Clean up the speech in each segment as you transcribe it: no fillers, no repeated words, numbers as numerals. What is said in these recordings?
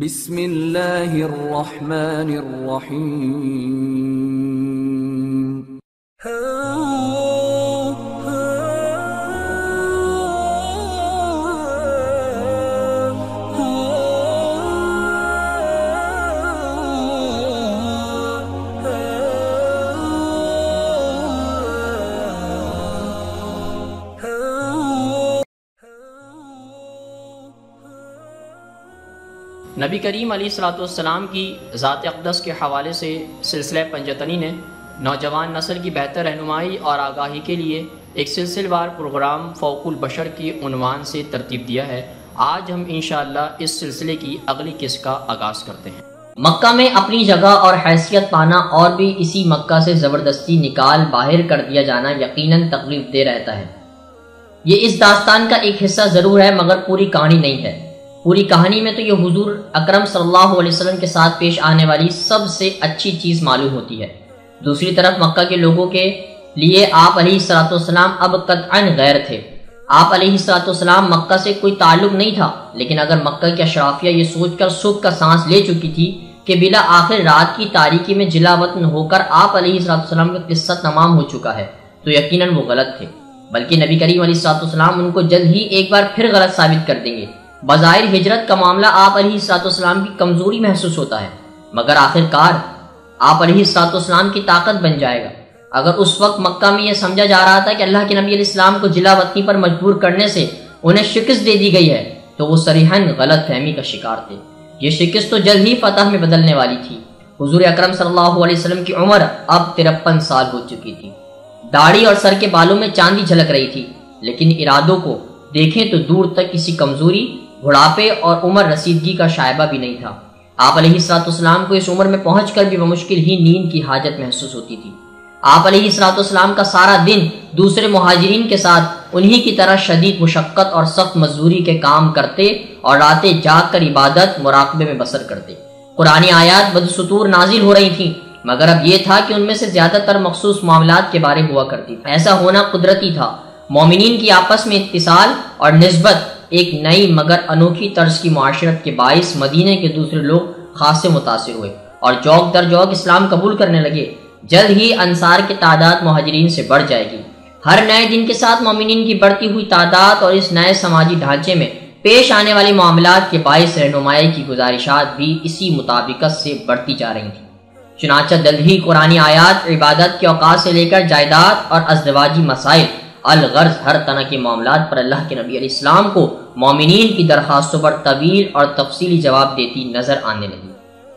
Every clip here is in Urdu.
بسم اللہ الرحمن الرحیم۔ نبی کریم علیہ الصلوۃ والسلام کی ذات اقدس کے حوالے سے سلسلہ پنجتنی نے نوجوان نسل کی بہتر رہنمائی اور آگاہی کے لیے ایک سلسلہ وار پروگرام فوق البشر کے عنوان سے ترتیب دیا ہے۔ آج ہم انشاءاللہ اس سلسلے کی اگلی قسط کا آغاز کرتے ہیں۔ مکہ میں اپنی جگہ اور حیثیت پانا اور بھی اسی مکہ سے زبردستی نکال باہر کر دیا جانا یقیناً تکلیف دہ رہتا ہے۔ یہ اس داستان کا ایک حصہ ضرور ہے مگر پوری کہانی نہیں ہے۔ پوری کہانی میں تو یہ حضور اکرم صلی اللہ علیہ وسلم کے ساتھ پیش آنے والی سب سے اچھی چیز معلوم ہوتی ہے۔ دوسری طرف مکہ کے لوگوں کے لیے آپ علیہ الصلوۃ والسلام اب قطعاً غیر تھے۔ آپ علیہ الصلوۃ والسلام مکہ سے کوئی تعلق نہیں تھا، لیکن اگر مکہ کی اشرافیہ یہ سوچ کر سکھ کا سانس لے چکی تھی کہ بلا آخر رات کی تاریکی میں جلا وطن ہو کر آپ علیہ الصلوۃ والسلام کا قصہ تمام ہو چکا ہے تو یقیناً وہ غلط تھے، بلکہ نبی کریم علیہ الصلوۃ والسلام ان کو جلد ہی ایک بار پھر غلط ثابت کر دیں گے۔ بظاہر ہجرت کا معاملہ آپ علیہ الصلوۃ والسلام کی کمزوری محسوس ہوتا ہے، مگر آخر کار آپ علیہ الصلوۃ والسلام کی طاقت بن جائے گا۔ اگر اس وقت مکہ میں یہ سمجھا جا رہا تھا کہ اللہ کے نبی علیہ السلام کو جلا وطنی پر مجبور کرنے سے انہیں شکست دے دی گئی ہے تو وہ صریحاً غلط فہمی کا شکار تھے۔ یہ شکست تو جلد ہی فتح میں بدلنے والی تھی۔ حضور اکرم صلی اللہ علیہ وسلم کی عمر اب 53 سال ہو چکی تھی۔ داڑھی اور سر کے بالوں میں چاندی جھلک رہی تھی، لیکن ارادوں کو دیکھیں تو دور تک کسی کمزوری، بڑھاپے اور عمر رسیدگی کا شائبہ بھی نہیں تھا۔ آپ علیہ الصلوۃ والسلام کو اس عمر میں پہنچ کر بھی بمشکل ہی نیند کی حاجت محسوس ہوتی تھی۔ آپ علیہ الصلوۃ والسلام کا سارا دن دوسرے مہاجرین کے ساتھ انہی کی طرح شدید مشقت اور سخت مزدوری کے کام کرتے اور راتیں جاگ کر عبادت مراقبے میں بسر کرتے۔ قرآن آیات بدستور نازل ہو رہی تھیں، مگر اب یہ تھا کہ ان میں سے زیادہ تر مخصوص معاملات کے بارے ہوا کرتی تھی۔ ایسا ہونا قدرتی تھا۔ مومنین کی آپس میں اتصال اور نسبت ایک نئی مگر انوکھی طرز کی معاشرت کے باعث مدینے کے دوسرے لوگ خاصے متاثر ہوئے اور جوک در جوک اسلام قبول کرنے لگے۔ جلد ہی انصار کی تعداد مہاجرین سے بڑھ جائے گی۔ ہر نئے دن کے ساتھ مومنین کی بڑھتی ہوئی تعداد اور اس نئے سماجی ڈھانچے میں پیش آنے والی معاملات کے باعث رہنمائی کی گزارشات بھی اسی مطابقت سے بڑھتی جا رہی تھیں۔ چنانچہ جلد ہی قرآن آیات عبادت کے اوقات سے لے کر جائیداد اور ازدواجی مسائل الغرض ہر طرح کے معاملات پر اللہ کے نبی علیہ السلام کو مومنین کی درخواستوں پر طویل اور تفصیلی جواب دیتی نظر آنے لگی۔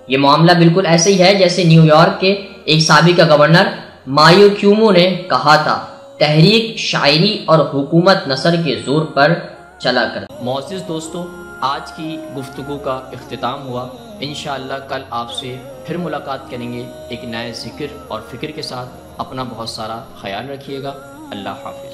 یہ معاملہ بالکل ایسے ہی ہے جیسے نیو یارک کے ایک سابقہ گورنر مایو کیومو نے کہا تھا، تحریک شاعری اور حکومت نثر کے زور پر چلا کر۔ معزز دوستو، آج کی گفتگو کا اختتام ہوا۔ انشاءاللہ کل آپ سے پھر ملاقات کریں گے ایک نئے ذکر اور فکر کے ساتھ۔ اپنا بہت سارا خیال رکھیے گا۔ اللہ حافظ۔